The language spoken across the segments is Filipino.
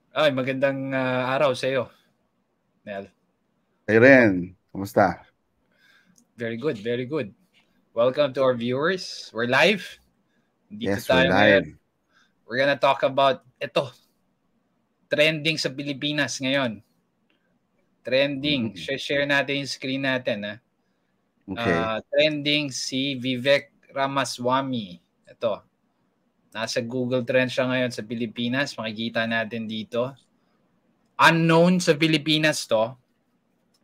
Ay, magandang araw sa iyo, Nel. Hey Ren, kumusta? Very good, very good. Welcome to our viewers. We're live. Dito Yes, we're tayo ngayon. live. We're gonna talk about trending sa Pilipinas ngayon. Trending. Mhm. Share natin yung screen natin. Okay. Trending si Vivek Ramaswamy. Ito. Nasa Google Trends siya ngayon sa Pilipinas. Makikita natin dito. Unknown sa Pilipinas to.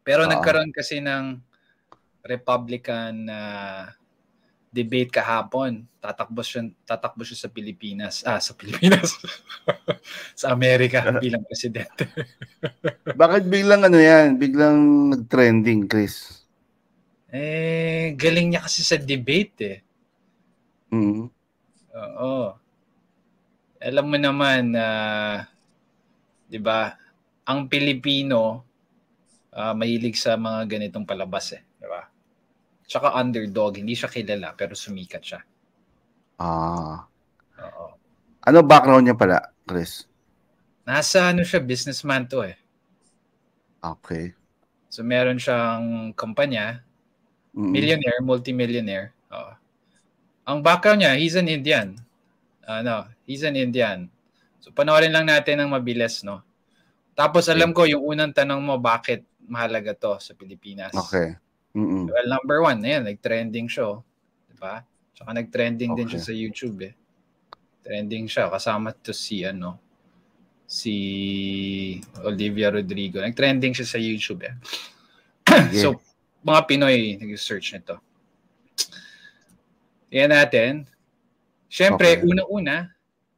Pero nagkaroon kasi ng Republican debate kahapon. Tatakbo siya sa Pilipinas. Sa Pilipinas. Sa Amerika bilang presidente. Bakit biglang yan? Biglang nag-trending, Chris? Galing niya kasi sa debate Mm. Oo. Alam mo naman, 'di ba? Ang Pilipino mahilig sa mga ganitong palabas 'di ba? Tsaka underdog, hindi siya kilala pero sumikat siya. Oo. Ano background niya pala, Chris? Nasa siya, businessman to Okay. So meron siyang kumpanya, millionaire, multimillionaire. Ang background niya, he's an Indian. He's an Indian. So panoorin lang natin ng mabilis, no? Tapos alam ko yung unang tanong mo, bakit mahalaga to sa Pilipinas? Okay. Well, number one, nag-trending show. Diba? Tsaka nag-trending din siya sa YouTube Trending siya. Kasama to si Olivia Rodrigo. Nag-trending siya sa YouTube So, mga Pinoy nag-search nito. Yan natin. Siyempre, una-una,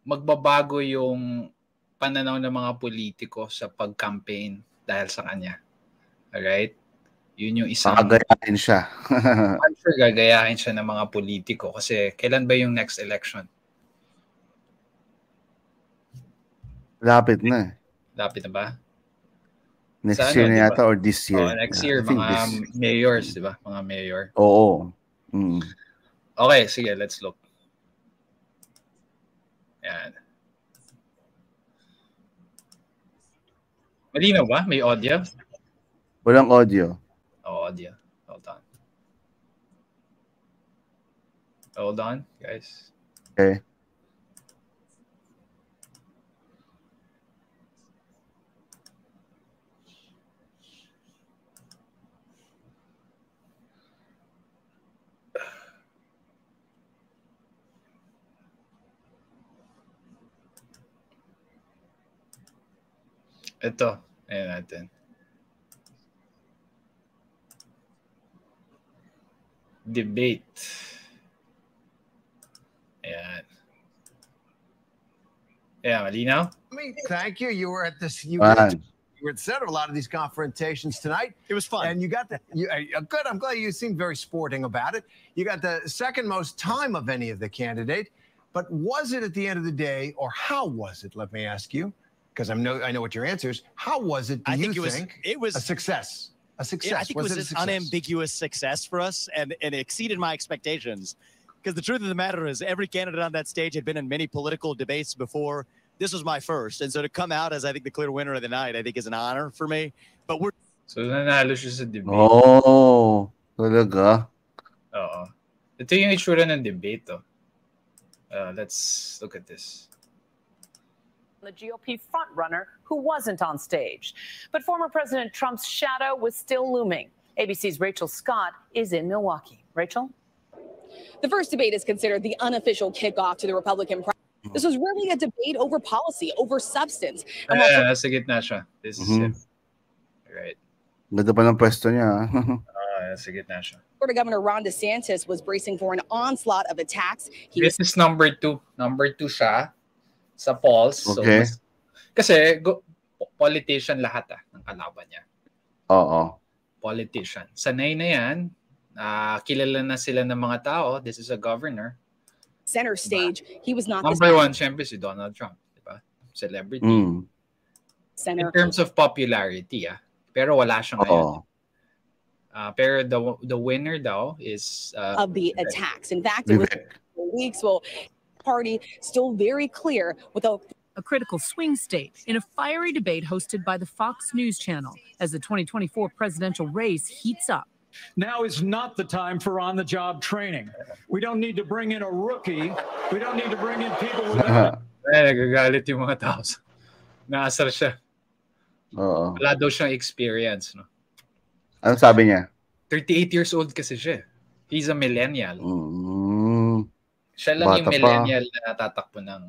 magbabago yung pananaw ng mga politiko sa pag-campaign dahil sa kanya. Alright? Yun yung isang... Gagayahin siya. I'm sure gagayahin siya ng mga politiko kasi kailan ba yung next election? Lapit na Lapit na ba? Next year na yata or this year? Next year, mga mayors, di ba? Mga mayor. Oo. Okay, sige, let's look. Yan. Malinaw ba? May audio? Walang audio. Audio. Hold on, guys. Okay. Ito, ayan natin. Debate. Ayan. Yeah, malinaw? Thank you. You were at this. You were at the center of a lot of these confrontations tonight. It was fun. And you got the good. I'm glad you seemed very sporting about it. You got the second most time of any of the candidates. But was it at the end of the day, or how was it? Let me ask you, because I know what your answer is. How was it? I think it was a success. A success. I think it was an unambiguous success for us, and it exceeded my expectations. Because the truth of the matter is, every candidate on that stage had been in many political debates before. This was my first, and so to come out as I think the clear winner of the night, I think is an honor for me. But we're so nanalo siya sa debate. Oh, talaga. Oo. Ito yung itsura ng debate. Let's look at this. The GOP frontrunner who wasn't on stage. But former President Trump's shadow was still looming. ABC's Rachel Scott is in Milwaukee. Rachel? The first debate is considered the unofficial kickoff to the Republican primary. This was really a debate over policy, over substance. Nasa gitna siya. This is him. Right. Ganda pa ng pwesto niya. Nasa gitna siya. Florida Governor Ron DeSantis was bracing for an onslaught of attacks. This is number 2. Number 2 siya sa polls. Okay. So, kasi politician lahat ng kalaban niya. Oo. Politician. Sanay na yan. Kilala na sila ng mga tao. This is a governor. Center stage, he was not number 1, syempre si Donald Trump, diba? Celebrity. Center. In terms of popularity, pero wala siya ngayon. Pero the winner daw is of the attacks. In fact, it was weeks. Well, party still very clear with a a critical swing state in a fiery debate hosted by the Fox News Channel as the 2024 presidential race heats up. Now is not the time for on-the-job training. We don't need to bring in a rookie. We don't need to bring in people without... Nagagalit yung mga tao. Naasar siya. Oo. Wala daw siyang experience. No? Ano sabi niya? 38 years old kasi siya. He's a millennial. Siya lang Bata yung millennial na natatakbo ng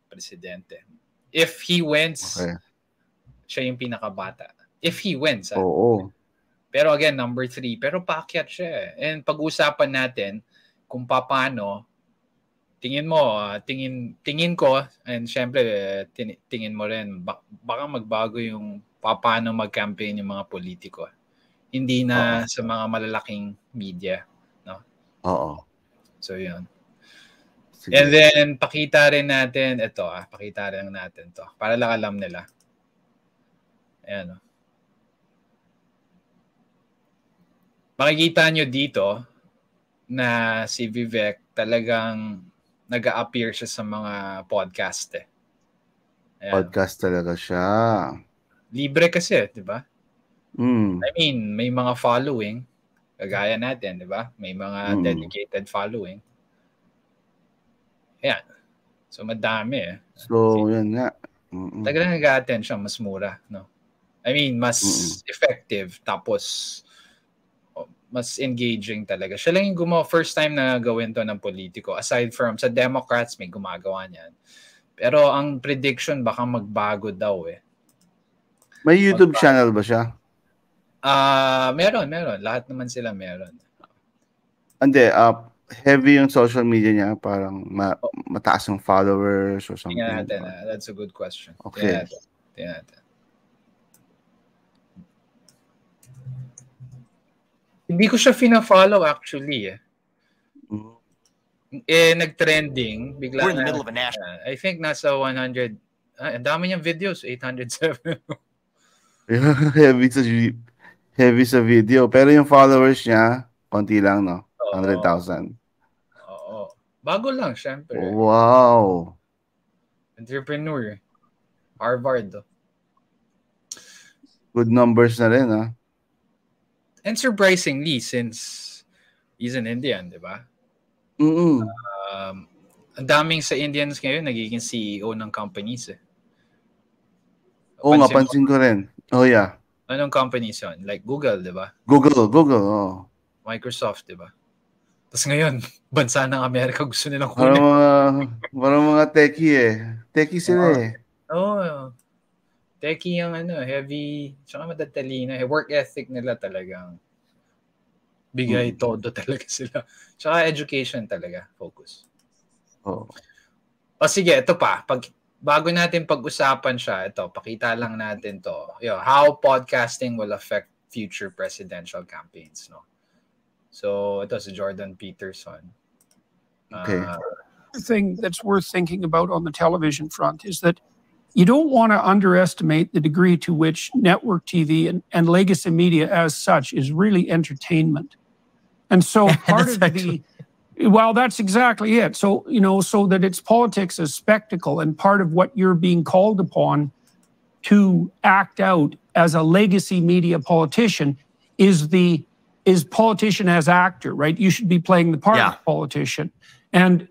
presidente. If he wins, siya yung pinakabata. If he wins. Oo. Pero again, number 3. Pero paakyat siya. And pag-usapan natin kung paano, tingin mo, tingin ko, and syempre, tingin mo rin, baka magbago yung paano mag-campaign yung mga politiko. Hindi na sa mga malalaking media. No? Oo. So, yun. Sige. And then, pakita rin natin, ito pakita rin natin to para lang alam nila. Ayan, makikita nyo dito na si Vivek talagang nag-a-appear siya sa mga podcast Ayan. Podcast talaga siya. Libre kasi, di ba? I mean, may mga following. Kagaya natin, di ba? May mga dedicated following. Ayan. So, madami So, yan nga. Talagang nag-a-attend siya, mas mura, no? I mean, mas effective. Tapos, mas engaging talaga. Siya lang yung first time na gawin to ng politiko. Aside from sa Democrats, may gumagawa niyan. Pero ang prediction, baka magbago daw May YouTube channel ba siya? Meron. Lahat naman sila meron. Hindi, heavy yung social media niya. Parang mataas yung followers or something. Tingnan natin. That's a good question. Okay. Tingnan natin. Hindi ko siya fina-follow actually nag-trending bigla. We're in the middle of a national. I think nasa 100. Ang dami niyang videos, 807. heavy sa video. Pero yung followers niya, konti lang, no? 100,000. Oo. Bago lang, syempre. Wow. Entrepreneur. Harvard. Good numbers na rin, ha? And surprisingly, since he's an Indian, di ba? Ang daming sa Indians ngayon nagiging CEO ng companies Oo, mapansin ko rin. Oh, yeah. Anong companies yun? Like Google, di ba? Google, Microsoft, di ba? Tapos ngayon, bansa ng Amerika gusto nilang kunin. Parang mga techie Techie sila Oo. Techie yung heavy, tsaka madatalino. Work ethic nila talagang bigay todo talaga sila. Tsaka education talaga, focus. O sige, ito pa. Bago natin pag-usapan siya, ito, pakita lang natin to. How podcasting will affect future presidential campaigns. No? So, ito si Jordan Peterson. Okay. The thing that's worth thinking about on the television front is that you don't want to underestimate the degree to which network TV and legacy media as such is really entertainment. And so part of that's exactly it. So, so that it's politics as spectacle, and part of what you're being called upon to act out as a legacy media politician is politician as actor, right? You should be playing the part of politician. And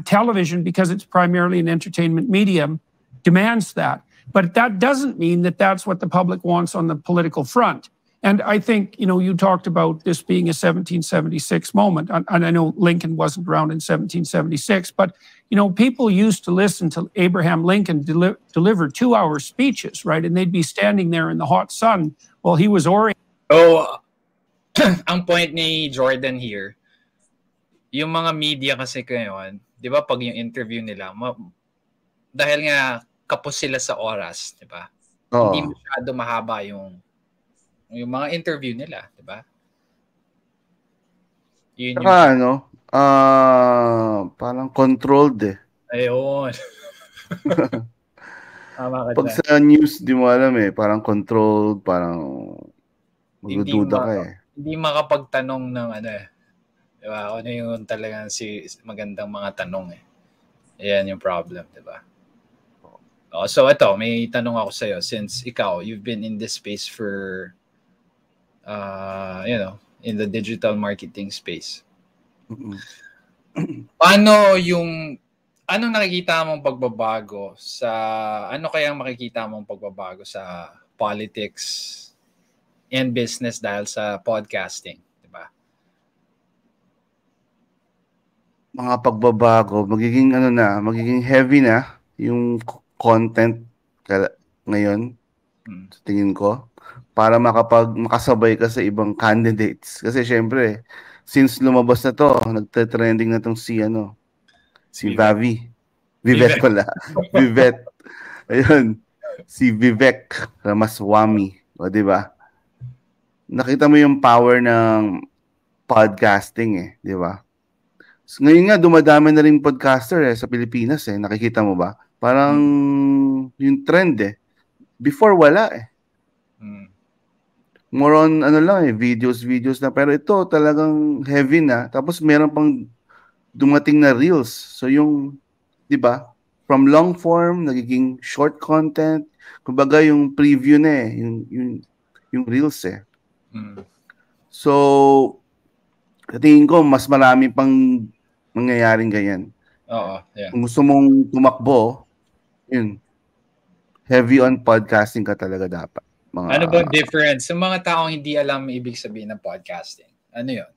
television, because it's primarily an entertainment medium, demands that. But that doesn't mean that that's what the public wants on the political front. And I think, you talked about this being a 1776 moment. And I know Lincoln wasn't around in 1776, but, people used to listen to Abraham Lincoln deliver 2-hour speeches, right? And they'd be standing there in the hot sun while he was orating. So, ang point ni Jordan here, yung mga media kasi ngayon, di ba pag yung interview nila, dahil nga kapos sila sa oras, di ba? Hindi masyado mahaba yung mga interview nila, di ba? Yun parang controlled Ayun. Pag sa news, di mo alam parang controlled, parang magdududa ka Hindi makapagtanong ng di ba? Ano yung talagang magandang mga tanong Ayan yung problem, di ba? Oh, so ito, may tanong ako sa'yo. Since ikaw, you've been in this space for, in the digital marketing space. Anong nakikita mong pagbabago ano kayang makikita mong pagbabago sa politics and business dahil sa podcasting, di ba? Mga pagbabago, magiging heavy na yung content ngayon, sa tingin ko, para makasabay ka sa ibang candidates. Kasi syempre, since lumabas na to, nagte-trending na tong si Vivek pala. Vivek. Ayun. Si Vivek Ramaswamy. O, di ba? Nakita mo yung power ng podcasting di ba? So, ngayon nga, dumadami na rin podcaster sa Pilipinas Nakikita mo ba? Parang yung trend Before wala More on videos na. Pero ito talagang heavy na. Tapos meron pang dumating na reels. So yung, di ba? From long form, nagiging short content. Kumbaga yung preview na yung reels So, tingin ko, mas marami pang mangyayaring ganyan. Oo, yeah. Kung gusto mong tumakbo, yun, heavy on podcasting ka talaga dapat. Ano ba difference? Sa mga taong hindi alam ibig sabihin ng podcasting, ano yun?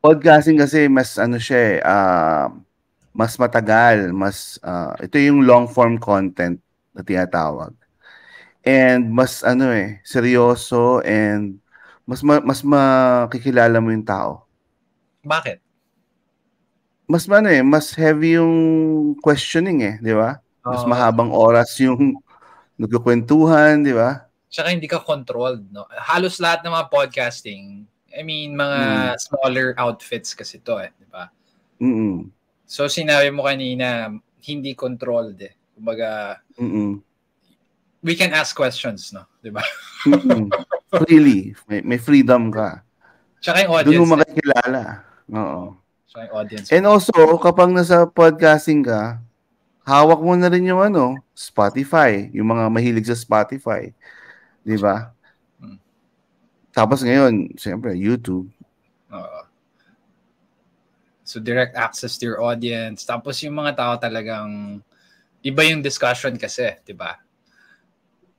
Podcasting kasi mas mas matagal, ito yung long form content na tinatawag. And mas seryoso and mas makikilala mo yung tao. Bakit? Mas heavy yung questioning di ba? Mas mahabang oras yung nagkukwentuhan, di ba? Tsaka hindi ka controlled, no? Halos lahat ng mga podcasting, I mean, mga smaller outfits kasi to di ba? So sinabi mo kanina, hindi controlled Kumbaga, we can ask questions, no? Di ba? Freely. May freedom ka. Tsaka yung audience. Doon mo makikilala. Oo. Tsaka yung audience. And also, kapag nasa podcasting ka, hawak mo na rin yung Spotify. Yung mga mahilig sa Spotify. Di ba? Tapos ngayon, siyempre, YouTube. So, direct access to your audience. Tapos yung mga tao talagang iba yung discussion kasi, di ba?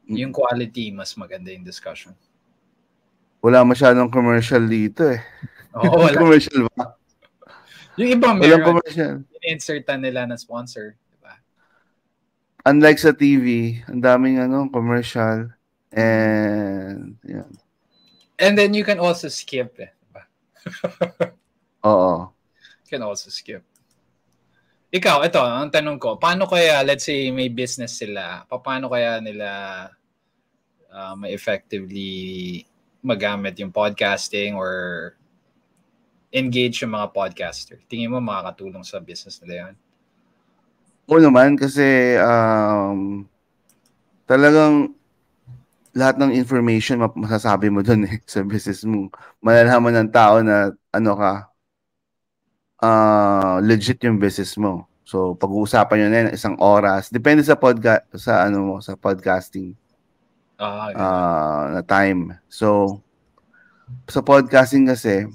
Yung quality, mas maganda yung discussion. Wala masyadong commercial dito Oo, wala. Commercial ba? Yung iba meron. Walang commercial. In-insertan nila na sponsor. Diba? Unlike sa TV, ang daming commercial. And, yan. And then you can also skip diba? Oo. You can also skip. Ikaw, ito, ang tanong ko, paano kaya, let's say, may business sila, paano kaya nila may effectively magamit yung podcasting or engage yung mga podcaster? Tingin mo makakatulong sa business nila yan? Oo naman, kasi talagang lahat ng information masasabi mo dun sa business mo. Malalaman ng tao na legit yung business mo. So pag-uusapan nyo na isang oras. Depende sa sa podcasting na time. So sa podcasting kasi,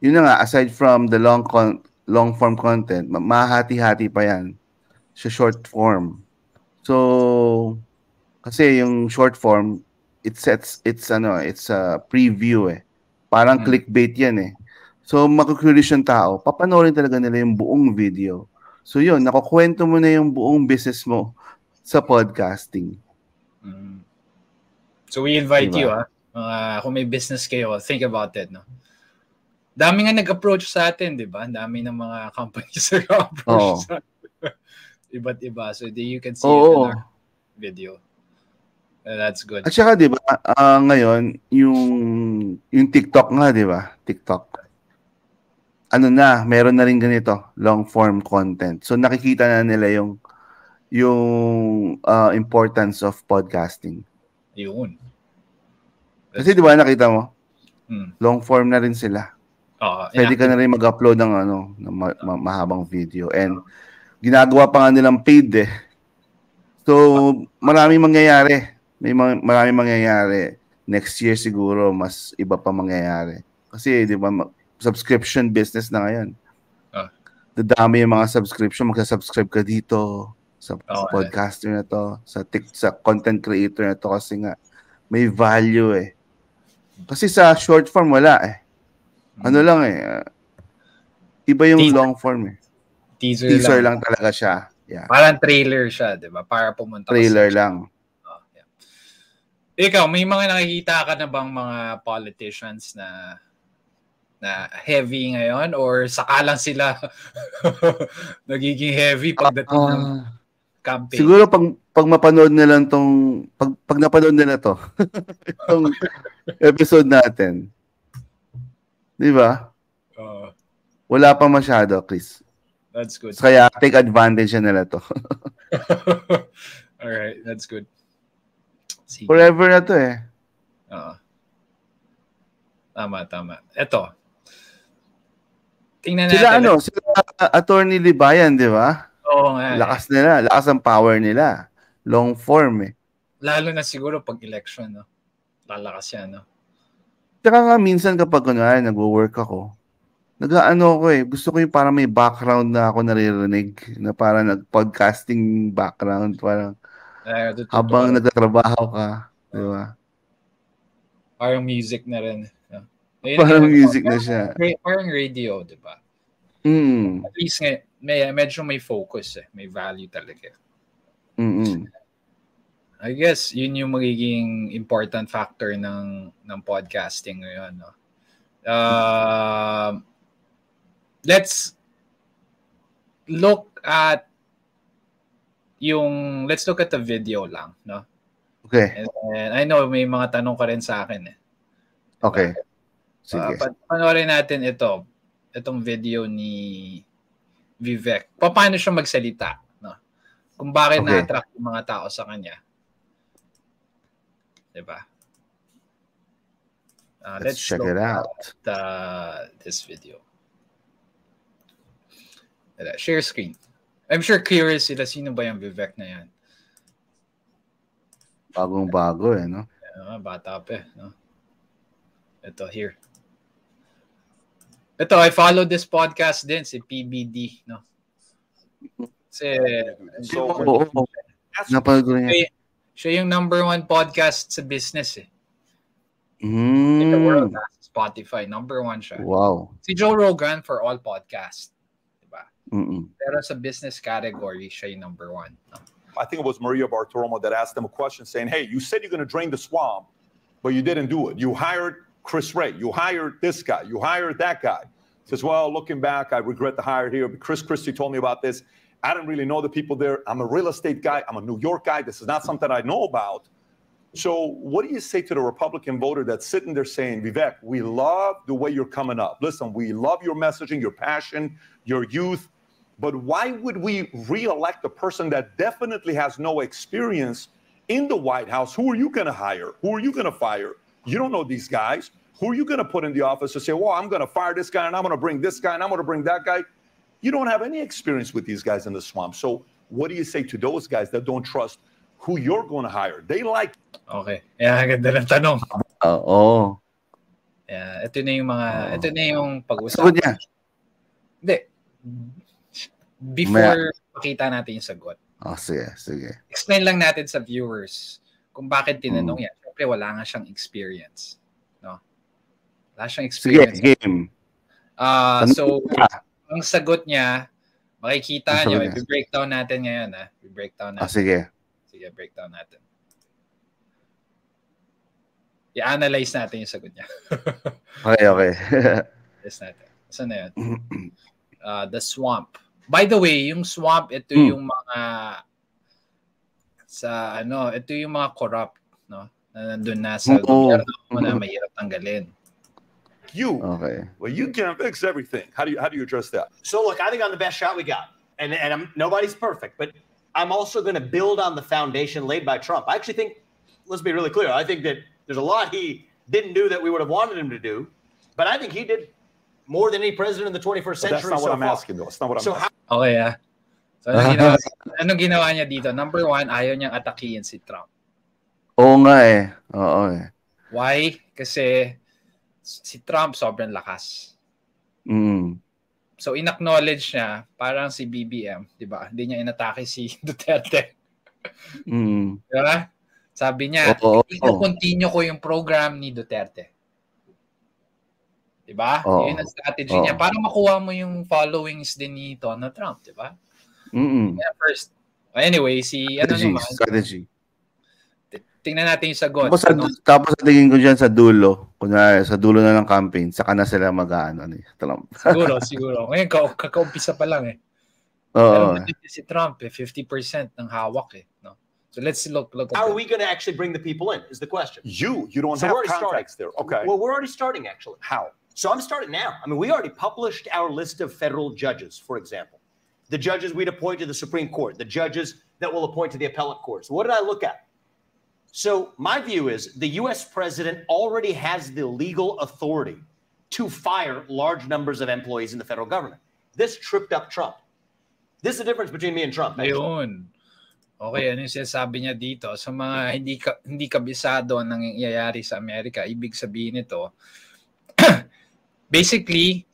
yun na nga, aside from the long form content, mahati-hati pa yan sa short form. So kasi yung short form, it's a preview Parang clickbait yan So, makukulis yung tao, papanoorin talaga nila yung buong video. So, yun, nakukwento mo na yung buong business mo sa podcasting. So, we invite you, kung may business kayo, think about it, no? Dami nga nag-approach sa atin, di ba? Dami ng mga companies nag-approach sa atin. Iba't iba. So, you can see it in our video. That's good. At saka, di ba, ngayon, yung TikTok nga, di ba? TikTok. Meron na rin ganito, long form content. So nakikita na nila yung importance of podcasting. Yun. Kasi di ba nakita mo? Long form na rin sila. Pwede ka na rin mag-upload ng mahabang video. And ginagawa pa nga nilang paid So, maraming mangyayari. Maraming mangyayari. Next year siguro, mas iba pa mangyayari. Kasi, di ba, subscription business na ngayon. Dadami yung mga subscription. Magsa-subscribe ka dito sa podcaster na to, sa content creator na to kasi nga, may value eh. Kasi sa short form, wala eh. Ano lang eh. Iba yung long form eh. Teaser lang talaga siya. Yeah. Parang trailer siya, di ba? Para pumunta trailer lang. Ikaw, may mga nakikita ka na bang mga politicians na heavy ngayon or saka lang sila nagiging heavy pagdating ng campaign? Siguro pag mapanood nila pag napanood nila to itong episode natin. Di ba? Wala pa masyado, Chris. That's good. Kaya take advantage nila to. All right, that's good. Sige. Forever na to eh. Tama. Ito. Tingnan natin. Sila Attorney Libayan, di ba? Oo nga. Lakas nila. Lakas ang power nila. Long form eh. Lalo na siguro pag election, no? Lalakas yan, no? Tsaka nga minsan kapag nag-work ako, nag-ano ko eh. Gusto ko yung parang may background na ako naririnig na parang nag-podcasting background. Parang habang nagtatrabaho ka. Di ba? Parang music na rin. Parang music na siya. Parang radio, di ba? At least medyo may focus eh. May value talaga. I guess yun yung magiging important factor ng podcasting ngayon. No? Let's look at the video lang, no? Okay. And I know may mga tanong ka rin sa akin eh. Okay. Sige. Panoorin natin itong video ni Vivek. Paano siya magsalita, no? Kung bakit na-attract yung mga tao sa kanya. Diba? Let's check it out. This video. Share screen. I'm sure curious sila sino ba yung Vivek na yan. Bagong-bago eh, no? Bata pa eh, no? Ito, here. Ito, I follow this podcast din, si PBD, no? Siya yung number 1 podcast sa business eh. In the world, Spotify, number 1 siya. Wow. Si Joe Rogan for all podcasts. Pero sa business category, siya yung number 1. No? I think it was Maria Bartiromo that asked him a question saying, hey, you said you're going to drain the swamp, but you didn't do it. You hired Chris Ray. You hired this guy. You hired that guy. He says, well, looking back, I regret the hire here. But Chris Christie told me about this. I didn't really know the people there. I'm a real estate guy. I'm a New York guy. This is not something I know about. So what do you say to the Republican voter that's sitting there saying, Vivek, we love the way you're coming up. Listen, we love your messaging, your passion, your youth. But why would we re-elect a person that definitely has no experience in the White House? Who are you going to hire? Who are you going to fire? You don't know these guys. Who are you going to put in the office to say, well, I'm going to fire this guy and I'm going to bring this guy and I'm going to bring that guy? You don't have any experience with these guys in the swamp. So what do you say to those guys that don't trust who you're going to hire? They like... Okay. Ganda ng tanong. Oo. Ito na yung pag-usapan. Sagot niya. Hindi. Before makita natin yung sagot. Sige. Explain lang natin sa viewers kung bakit tinanong yan. Siyempre, wala nga siyang experience. No? Wala siyang experience. Sige, game. So, ang sagot niya, makikita nyo, i-breakdown natin ngayon. I-breakdown natin. Sige, breakdown natin. I-analyze natin yung sagot niya. Okay. Analyze natin. Saan na yun? The swamp. By the way, yung swamp, ito yung mga ito yung mga corrupt, no? Na nandun na sa gobyerno na mahirap tanggalin. Well, you can't fix everything. How do you address that? So look, I think I'm the best shot we got, and nobody's perfect, but I'm also going to build on the foundation laid by Trump. I actually think, let's be really clear, I think that there's a lot he didn't do that we would have wanted him to do, but I think he did more than any president in the 21st century. That's not what I'm asking, though. That's not what I'm asking. Okay, So, anong ginawa niya dito? Number one, ayaw niyang atakihin si Trump. Oo nga eh. Oo eh. Why? Kasi si Trump sobrang lakas. So, in-acknowledge niya, parang si BBM, di ba? Hindi niya inatake si Duterte. Diba? Sabi niya, i-continue ko yung program ni Duterte. Diba? Yun ang strategy niya. Para makuha mo yung followings din ni Donald Trump, diba? Yeah, first. Anyway, strategy. Tingnan natin yung sagot. Tapos tingin ko dyan sa dulo. Kunwari, sa dulo na ng campaign, saka na sila mag-ano ni Trump. Siguro. Ngayon, kakaumpisa pa lang eh. Oo. Pero si Trump, 50% ng hawak eh. No? So let's look at How are we going to actually bring the people in, is the question. You don't have contacts there. Okay. Well, we're already starting, actually. How? So I'm starting now. I mean, we already published our list of federal judges, for example. The judges we'd appoint to the Supreme Court, the judges that will appoint to the appellate courts. What did I look at? So my view is the U.S. president already has the legal authority to fire large numbers of employees in the federal government. This tripped up Trump. This is the difference between me and Trump. Ayun. Okay, ano yung sinasabi niya dito? Sa mga hindi kabisado ang nangyayari sa Amerika, ibig sabihin nito, basically,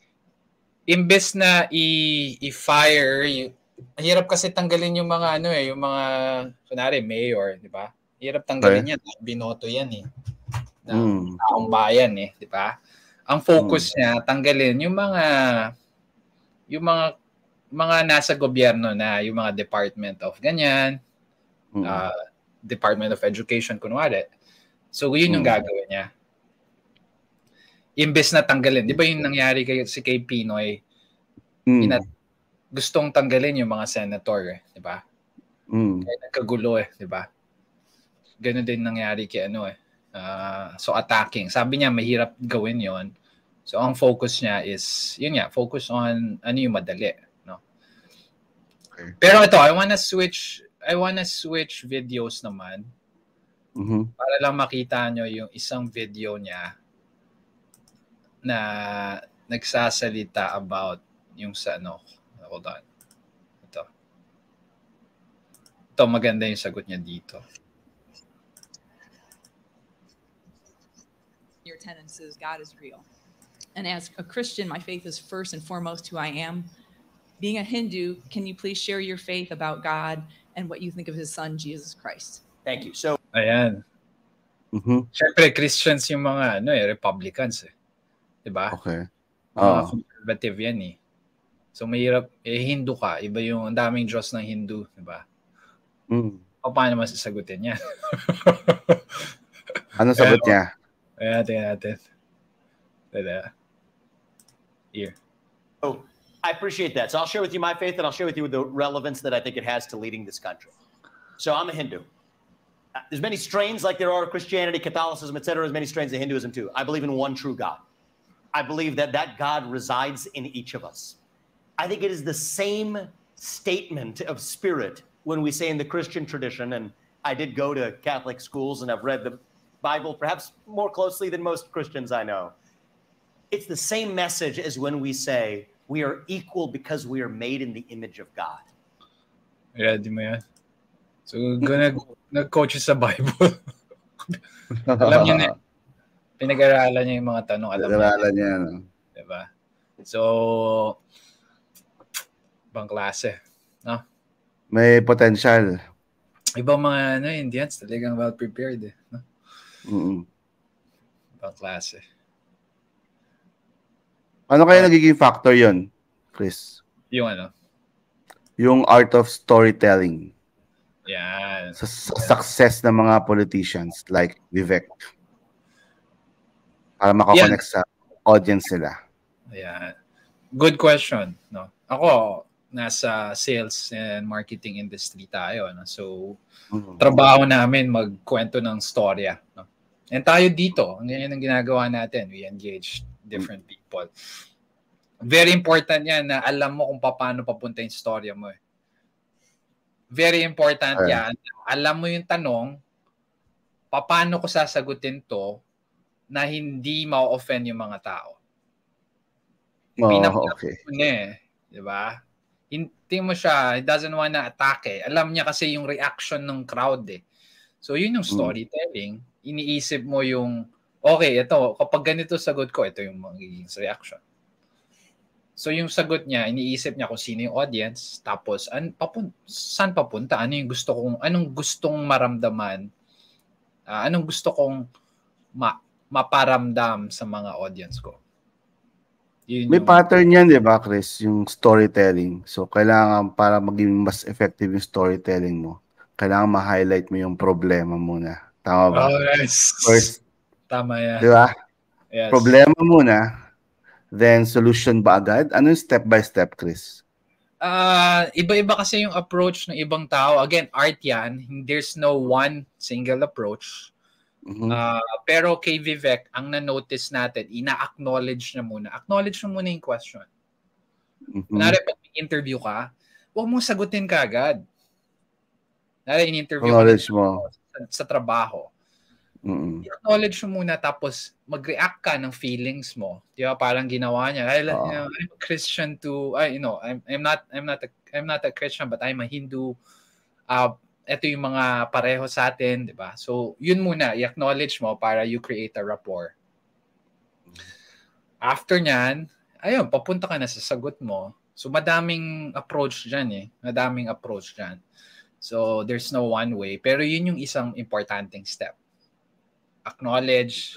imbes na i-fire, hirap kasi tanggalin yung mga yung mga kunwari mayor, di ba? Hirap tanggalin yan, binoto yan eh. Ng taong bayan eh, di ba? Ang focus niya tanggalin yung mga nasa gobyerno na, yung mga Department of ganyan, Department of Education kunwari. So yun yung gagawin niya. Imbes na tanggalin. Di ba yung nangyari kay Pinoy? Gustong tanggalin yung mga senator, di ba? Kaya nagkagulo di ba? Ganun din nangyari kay so attacking. Sabi niya mahirap gawin yon. So ang focus niya is, yun nga, focus on yung madali. No? Okay. Pero ito, I wanna switch videos naman. Para lang makita nyo yung isang video niya na nagsasalita about yung sa hold on. Ito maganda yung sagot niya dito. Your tenets is God is real. And as a Christian, my faith is first and foremost who I am. Being a Hindu, can you please share your faith about God and what you think of his son, Jesus Christ? Thank you. So, ayan. Siyempre, Christians yung mga Republicans eh. Diba? Okay. Mga conservative yan eh. So mahirap, Hindu ka, iba yung ang daming Diyos ng Hindu, diba? Paano masasagutin yan? Ano sagot niya? Ayan, tingnan natin. Here. Oh, I appreciate that. So I'll share with you my faith, and I'll share with you the relevance that I think it has to leading this country. So I'm a Hindu. There's many strains like there are Christianity, Catholicism, etc. There's many strains of Hinduism too. I believe in one true God. I believe that God resides in each of us. I think it is the same statement of spirit when we say in the Christian tradition, and I did go to Catholic schools and I've read the Bible perhaps more closely than most Christians I know. It's the same message as when we say we are equal because we are made in the image of God. Yeah, di mo yan. So, nag-coach sa Bible. Alam niya na. Pinag-aralan niya yung mga tanong. Pinag-aralan niya. Diba? So, ibang klase. No? May potential. Ibang mga Indians talagang well-prepared eh. No? Ibang klase. Ano kaya nagiging factor yon, Chris? Yung Yung art of storytelling. Yan. Sa success ng mga politicians like Vivek. Para makakonect sa audience nila. Yan. Good question. No? Ako, nasa sales and marketing industry tayo. No? So, trabaho namin magkwento ng storya. No? And tayo dito, ganyan ang ginagawa natin. We engage different people. Very important yan na alam mo kung paano papunta yung storya mo. Very important yan. Alam mo yung tanong, paano ko sasagutin to na hindi ma-offend yung mga tao. Okay. Diba? Hindi mo siya, he doesn't wanna attack eh. Alam niya kasi yung reaction ng crowd eh. So yun yung storytelling. Iniisip mo yung, okay, ito, kapag ganito sagot ko, ito yung magiging reaction. So yung sagot niya, iniisip niya kung sino yung audience, tapos saan papunta, anong gustong maramdaman, anong gusto kong maparamdam sa mga audience ko. May pattern yan, di ba, Chris? Yung storytelling. So, kailangan para maging mas effective yung storytelling mo, kailangan ma-highlight mo yung problema muna. Tama ba? Oh, yes. First, tama yan. Di ba? Yes. Problema muna, then solution ba agad? Ano yung step by step, Chris? Iba-iba kasi yung approach ng ibang tao. Again, art yan. There's no one single approach. Pero kay Vivek, ang na-notice natin, ina-acknowledge niya muna. Acknowledge mo muna yung question. Kunwari, pag interview ka, huwag mong sagutin ka agad. Kunwari, in-interview mo sa trabaho. I-acknowledge mo muna, tapos mag-react ka ng feelings mo. Di ba? Parang ginawa niya. I'm a Christian too. I'm not a Christian, but I'm a Hindu. Ito yung mga pareho sa atin, di ba? So, yun muna, i-acknowledge mo para you create a rapport. After nyan, ayun, papunta ka na sa sagot mo. So, madaming approach dyan eh. Madaming approach dyan. So, there's no one way. Pero yun yung isang importanteng step. Acknowledge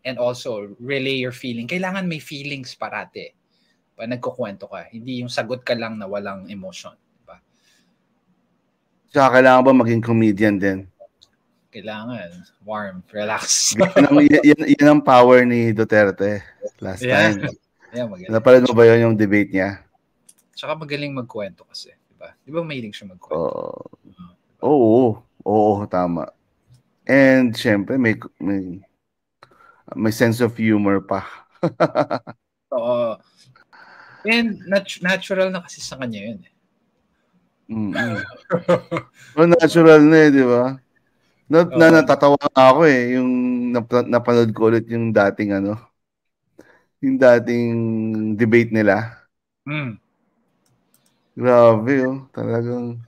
and also relay your feeling. Kailangan may feelings parate. Pag nagkukwento ka, hindi yung sagot ka lang na walang emotion. Tsaka kailangan ba maging comedian din? Kailangan. Warm. Relax. yan ang power ni Duterte last time. Yeah, napanood mo ba yun yung debate niya? Tsaka magaling magkwento kasi. Diba? Di ba mahilig siya magkwento? Oo, tama. And syempre, may sense of humor pa. Oo. And natural na kasi sa kanya yun eh. Natural na eh, di ba? Natatawa ako eh, yung napanood ko ulit yung dating yung dating debate nila. Grabe talagang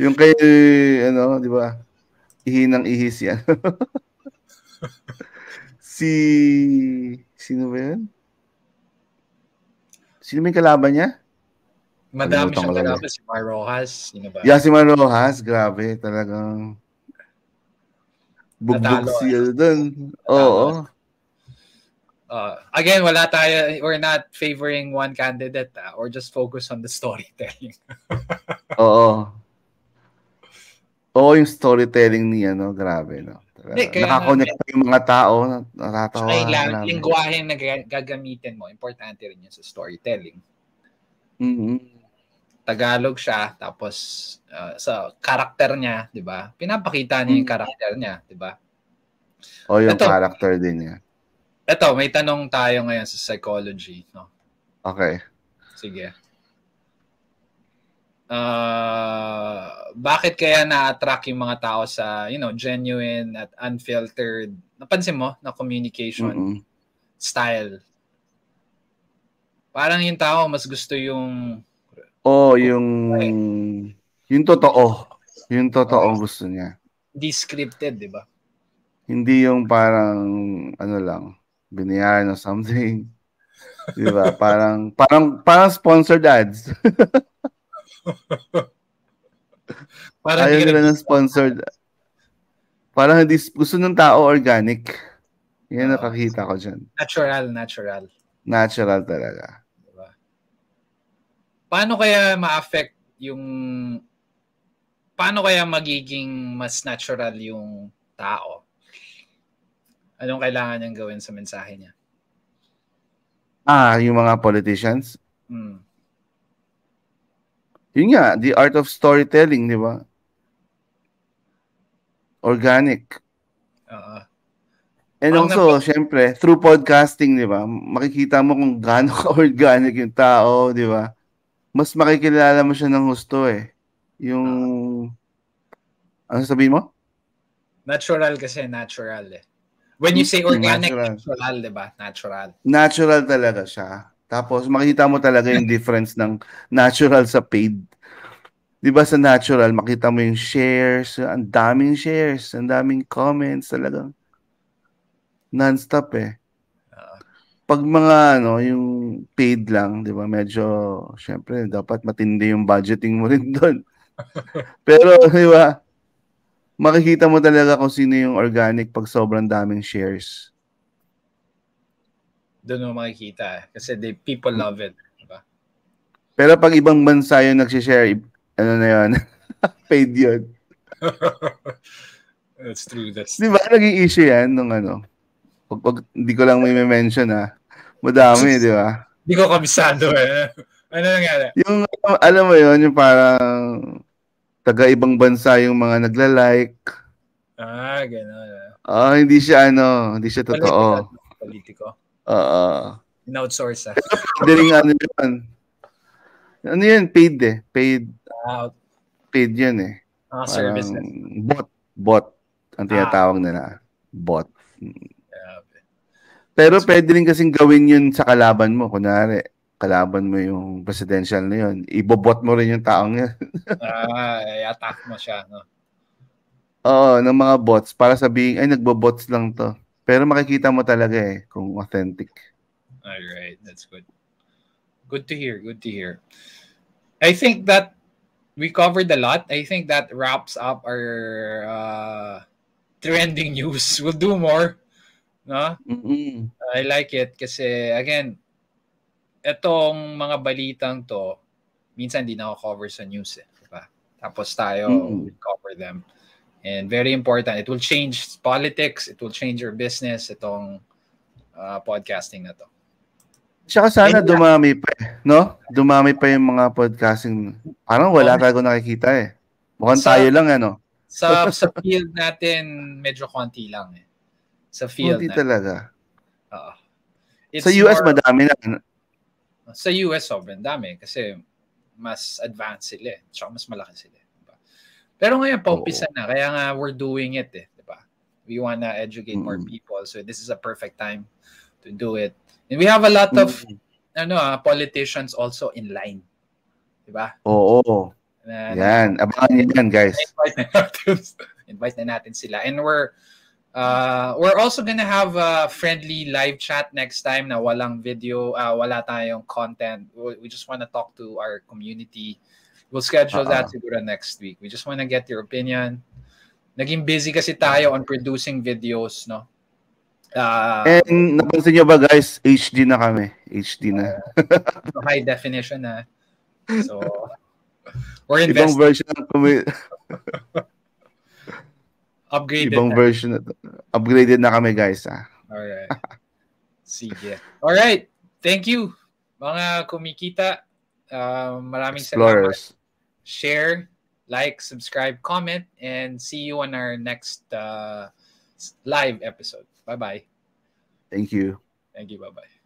yung kay di ba? Ihinang ihis yan. Sino ba yan? Sino may kalaban niya? Madami siyang kalaban. Si Mar Rojas. Sino ba? Yeah, si Mar Rojas. Grabe. Talagang bugbog siya doon. Oo. Again, we're not favoring one candidate or just focus on the storytelling. Oo, yung storytelling niya, grabe, nakakonect pa yung mga tao, natatawa. Lingwahe na gagamitin mo, importante rin yun sa storytelling. Tagalog siya, tapos sa karakter niya, di ba? Pinapakita niya yung karakter niya, di ba? Yung karakter din niya. Ito, may tanong tayo ngayon sa psychology, no? Okay. Sige. Bakit kaya na-attract yung mga tao sa, genuine at unfiltered, napansin mo, na communication style? Parang yung tao mas gusto yung yung totoo. Yung totoo gusto niya. Hindi scripted, di ba? Hindi yung parang, lang, binayaran or something. Di ba? Parang sponsored ads. Ayaw nila ng sponsored. Parang hindi gusto ng tao organic. Yan nakakita ko dyan. Natural talaga. Paano kaya ma-affect paano kaya magiging mas natural yung tao? Anong kailangan niyang gawin sa mensahe niya? Yung mga politicians? Yun nga, the art of storytelling, di ba? Organic. And also, syempre, through podcasting, di ba? Makikita mo kung gaano ka-organic yung tao, di ba? Mas makikilala mo siya ng gusto eh. Yung... ano sabihin mo? Natural kasi, natural eh. When you say organic, natural, di ba? Natural. Natural talaga siya. Tapos makikita mo talaga yung difference ng natural sa paid. 'Di ba sa natural, makita mo yung shares, ang daming shares, ang daming comments, talagang non-stop eh. Pag mga yung paid lang, 'di ba? Medyo syempre dapat matindi yung budgeting mo rin doon. Pero 'di ba? Makikita mo talaga kung sino yung organic pag sobrang daming shares. Doon mo makikita kasi people love it, 'di ba? Pero pag ibang bansa yung nagsi-share, ano na 'yon? Paid 'yun. That's true. Di ba naging issue yan nung hindi ko lang may mention madami, di ba? Hindi ko kabisado eh. Ano nangyari? Yung, alam mo yun, yung parang taga-ibang bansa yung mga nagla-like. Gano'n. Hindi siya totoo. Politiko. In-outsource Pwede rin yun. Ano yun? Paid eh. Paid yun eh. Services. Bot. Ang tinatawag nila. Bot. Pero pwede rin kasing gawin yun sa kalaban mo. Kunwari, kalaban mo yung presidential na yun. Ibobot mo rin yung taong yun. I-attack mo siya, no? Oo, ng mga bots. Para sabihin, nagbo-bots lang to. Pero makikita mo talaga kung authentic. Alright, that's good. Good to hear. I think that we covered a lot. I think that wraps up our trending news. We'll do more. No? I like it kasi again, etong mga balitang to minsan hindi na-cover sa news diba? Tapos tayo we cover them. And very important, it will change politics, it will change your business itong podcasting na to. Tsaka sana dumami pa no? Dumami pa yung mga podcasting. Parang wala tayo nakikita Mukhang tayo lang Sa field natin medyo konti lang Sa field natin. Talaga. Sa US madami na. Sa US sobrang dami kasi mas advanced sila tsaka mas malaki sila. Diba? Pero ngayon paumpisa na kaya nga we're doing it diba? We wanna educate more people so this is a perfect time to do it. And we have a lot of politicians also in line. Diba? Oo. Yan. Abangan niyo yan, guys. Invite na natin sila. And we're also gonna have a friendly live chat next time na walang video, wala tayong content. We just want to talk to our community. We'll schedule that siguro next week. We just want to get your opinion. Naging busy kasi tayo on producing videos, no? And napansin nyo ba guys, HD na kami. HD na. High definition na. So, we're investing. Ibang version ng upgraded ibang na. Version na. Upgraded na kami guys. Alright. Sige. Alright. Thank you mga kumikita. Maraming salamat. Share, like, subscribe, comment, and see you on our next live episode. Bye-bye. Thank you. Thank you. Bye-bye.